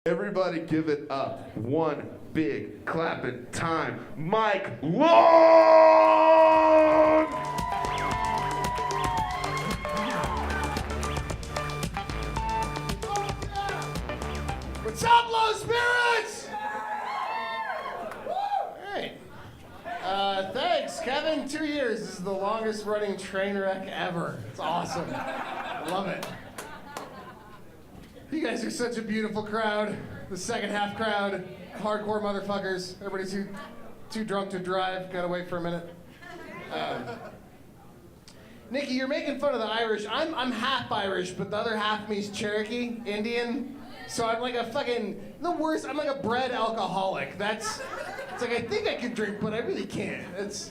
Everybody give it up. One big clapping time. Mike Long! What's up, low spirits? Hey. Thanks, Kevin. 2 years. This is the longest running train wreck ever. It's awesome. I love it. You guys are such a beautiful crowd. The second half crowd, hardcore motherfuckers. Everybody's too drunk to drive. Gotta wait for a minute. Nikki, you're making fun of the Irish. I'm half Irish, but the other half of me is Cherokee, Indian. So I'm like a fucking, the worst, I'm like a bred alcoholic. It's like I think I can drink, but I really can't. It's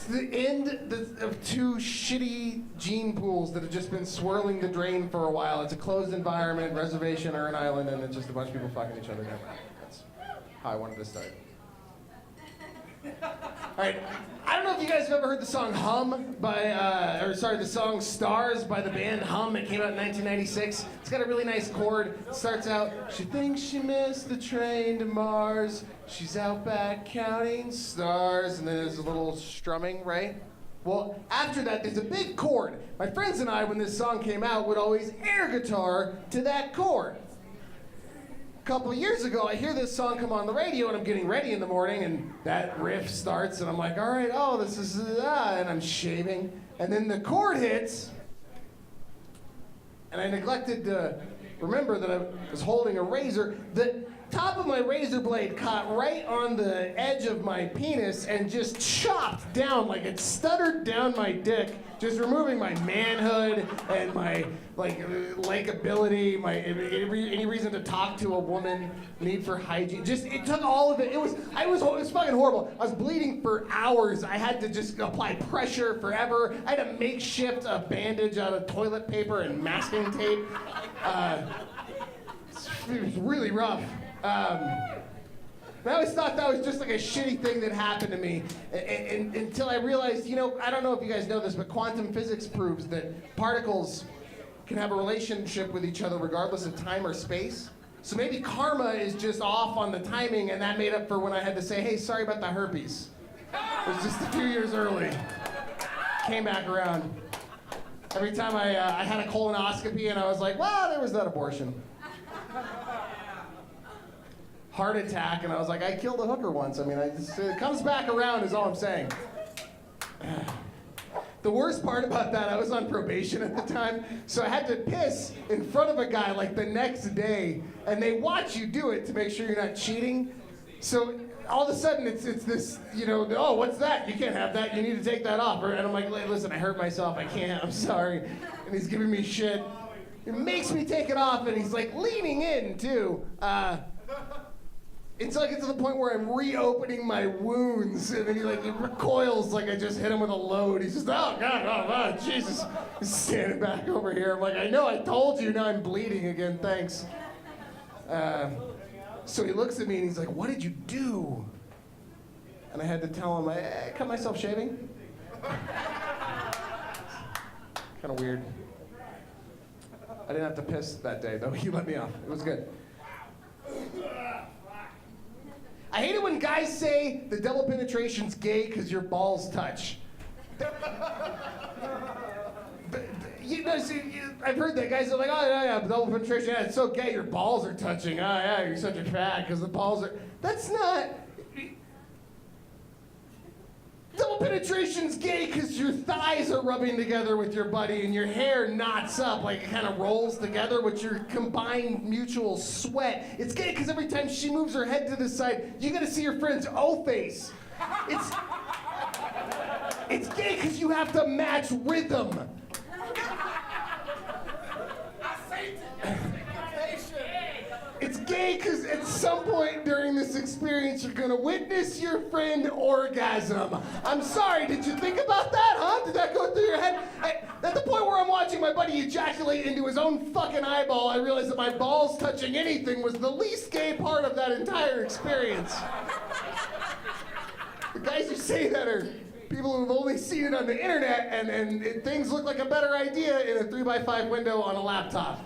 the end of two shitty gene pools that have just been swirling the drain for a while. It's a closed environment, reservation, or an island, and it's just a bunch of people fucking each other. That's how I wanted to start. All right, I don't know if you guys have ever heard the song Hum the song Stars by the band Hum. It came out in 1996. It's got a really nice chord. It starts out, she thinks she missed the train to Mars. She's out back counting stars. And then there's a little strumming, right? Well, after that, there's a big chord. My friends and I, when this song came out, would always air guitar to that chord. A couple of years ago, I hear this song come on the radio, and I'm getting ready in the morning, and that riff starts, and I'm like, all right, this is, and I'm shaving, and then the chord hits, and I neglected to remember that I was holding a razor. The top of my razor blade caught right on the edge of my penis and just chopped down, like it stuttered down my dick, just removing my manhood and my likability, any reason to talk to a woman, need for hygiene. Just it took all of it. It was fucking horrible. I was bleeding for hours. I had to just apply pressure forever. I had to makeshift a bandage out of toilet paper and masking tape. It was really rough. I always thought that was just like a shitty thing that happened to me until I realized, I don't know if you guys know this, but quantum physics proves that particles can have a relationship with each other regardless of time or space. So maybe karma is just off on the timing, and that made up for when I had to say, hey, sorry about the herpes. It was just a few years early. Came back around. Every time I had a colonoscopy and I was like, well, there was that abortion. Heart attack, and I was like, I killed a hooker once. I mean, it comes back around is all I'm saying. The worst part about that, I was on probation at the time, so I had to piss in front of a guy like the next day, and they watch you do it to make sure you're not cheating. So all of a sudden it's this, oh, what's that? You can't have that. You need to take that off. And I'm like, listen, I hurt myself. I can't. I'm sorry. And he's giving me shit. It makes me take it off, and he's like leaning in too. Until I get to the point where I'm reopening my wounds, and then he recoils like I just hit him with a load. He's just, oh God, oh Jesus. He's standing back over here. I'm like, I know, I told you, now I'm bleeding again, thanks. So he looks at me and he's like, what did you do? And I had to tell him, I cut myself shaving. Kind of weird. I didn't have to piss that day, though. He let me off. It was good. I hate it when guys say the double penetration's gay because your balls touch. I've heard that guys are like, oh yeah, double penetration, yeah, it's so gay, your balls are touching. Oh yeah, you're such a fag because the balls are. That's not. Double penetration's gay because your thighs are rubbing together with your buddy and your hair knots up, like it kind of rolls together with your combined mutual sweat. It's gay because every time she moves her head to the side, you gotta see your friend's O-face. It's gay because you have to match rhythm. It's gay because at some point during this experience, you're gonna witness your friend orgasm. I'm sorry, did you think about that, huh? Did that go through your head? At the point where I'm watching my buddy ejaculate into his own fucking eyeball, I realized that my balls touching anything was the least gay part of that entire experience. The guys who say that are people who've only seen it on the internet, and things look like a better idea in a 3x5 window on a laptop.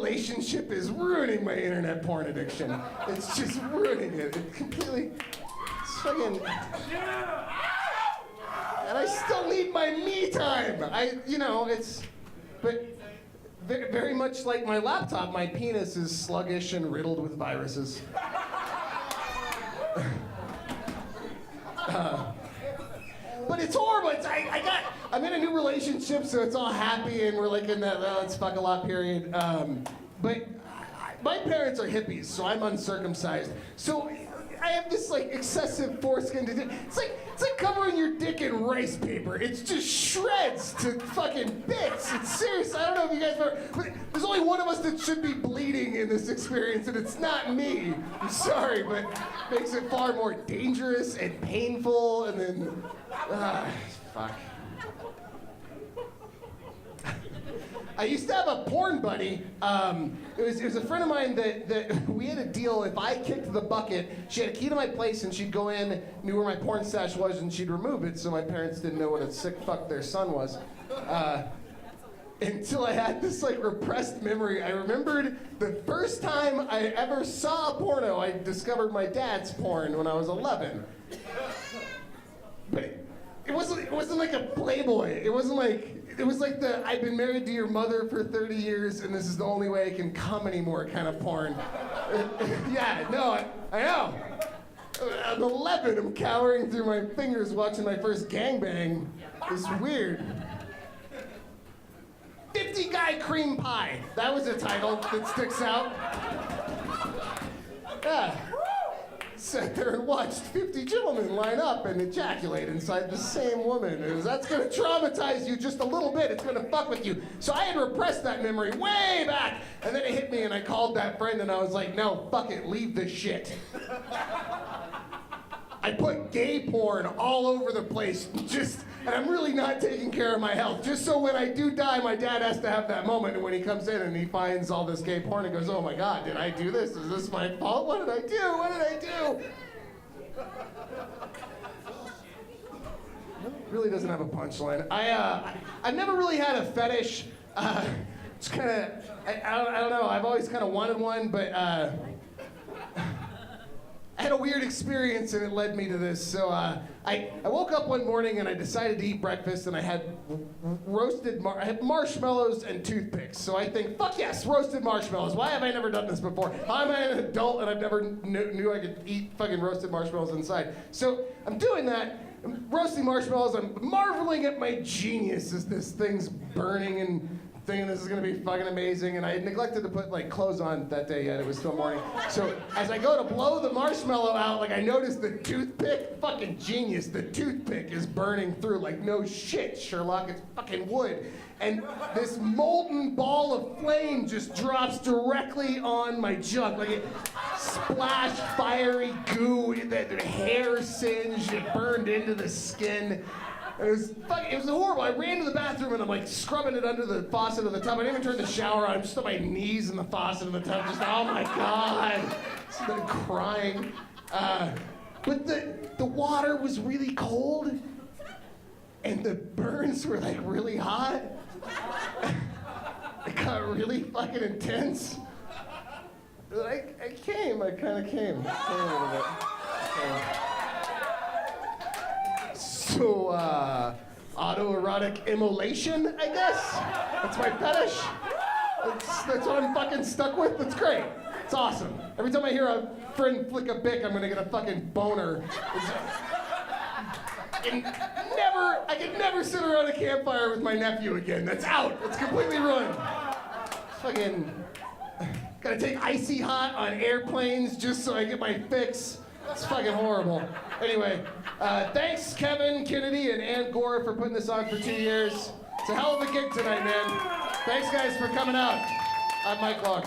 relationship is ruining my internet porn addiction. It's just ruining it. It completely, it's fucking, and I still need my me time. But very much like my laptop, my penis is sluggish and riddled with viruses. But it's horrible. I'm in a new relationship, so it's all happy, and we're like in that let's fuck a lot period. But my parents are hippies, so I'm uncircumcised. So I have this like excessive foreskin. It's like covering your dick in rice paper. It's just shreds to fucking bits. It's serious. I don't know if you guys know, but there's only one of us that should be bleeding in this experience, and it's not me. I'm sorry, but it makes it far more dangerous and painful, and then fuck. I used to have a porn buddy. It was a friend of mine that we had a deal. If I kicked the bucket, she had a key to my place, and she'd go in, knew where my porn stash was, and she'd remove it, so my parents didn't know what a sick fuck their son was. Until I had this like repressed memory. I remembered the first time I ever saw a porno. I discovered my dad's porn when I was 11. But it wasn't like a Playboy. It was like the I've been married to your mother for 30 years and this is the only way I can come anymore kind of porn. Yeah, no, I know. I'm 11, I'm cowering through my fingers watching my first gangbang. It's weird. 50 Guy Cream Pie. That was a title that sticks out. Yeah. Sat there and watched 50 gentlemen line up and ejaculate inside the same woman. That's gonna traumatize you just a little bit. It's gonna fuck with you. So I had repressed that memory way back. And then it hit me and I called that friend and I was like, no, fuck it, leave the shit. I put gay porn all over the place, and I'm really not taking care of my health. Just so when I do die, my dad has to have that moment when he comes in and he finds all this gay porn and goes, oh my God, did I do this? Is this my fault? What did I do? What did I do? Really doesn't have a punchline. I've never really had a fetish. It's kind of, I don't know, I've always kind of wanted one, but I had a weird experience and it led me to this. So I woke up one morning and I decided to eat breakfast and I had I had marshmallows and toothpicks. So I think, fuck yes, roasted marshmallows. Why have I never done this before? How am I an adult and I've never knew I could eat fucking roasted marshmallows inside? So I'm doing that, I'm roasting marshmallows, I'm marveling at my genius as this thing's burning and thinking this is gonna be fucking amazing, and I had neglected to put like clothes on that day yet. It was still morning. So as I go to blow the marshmallow out, like I noticed the toothpick, fucking genius, the toothpick is burning through. Like no shit, Sherlock, it's fucking wood. And this molten ball of flame just drops directly on my junk. Like it splashed fiery goo, the hair singed, it burned into the skin. It was horrible. I ran to the bathroom and I'm like scrubbing it under the faucet of the tub. I didn't even turn the shower on. I'm just on my knees in the faucet of the tub. Just, oh my God. Just been crying. But the water was really cold and the burns were like really hot. It got really fucking intense. I kind of came. A little bit. So, autoerotic immolation, I guess? That's my fetish? That's what I'm fucking stuck with? That's great. It's awesome. Every time I hear a friend flick a bick, I'm gonna get a fucking boner. I can never sit around a campfire with my nephew again. That's out. It's completely ruined. Fucking gotta take icy hot on airplanes just so I get my fix. It's fucking horrible. Anyway, thanks Kevin, Kennedy, and Ann Gora for putting this on for 2 years. It's a hell of a gig tonight, man. Thanks guys for coming out. I'm Mike Long.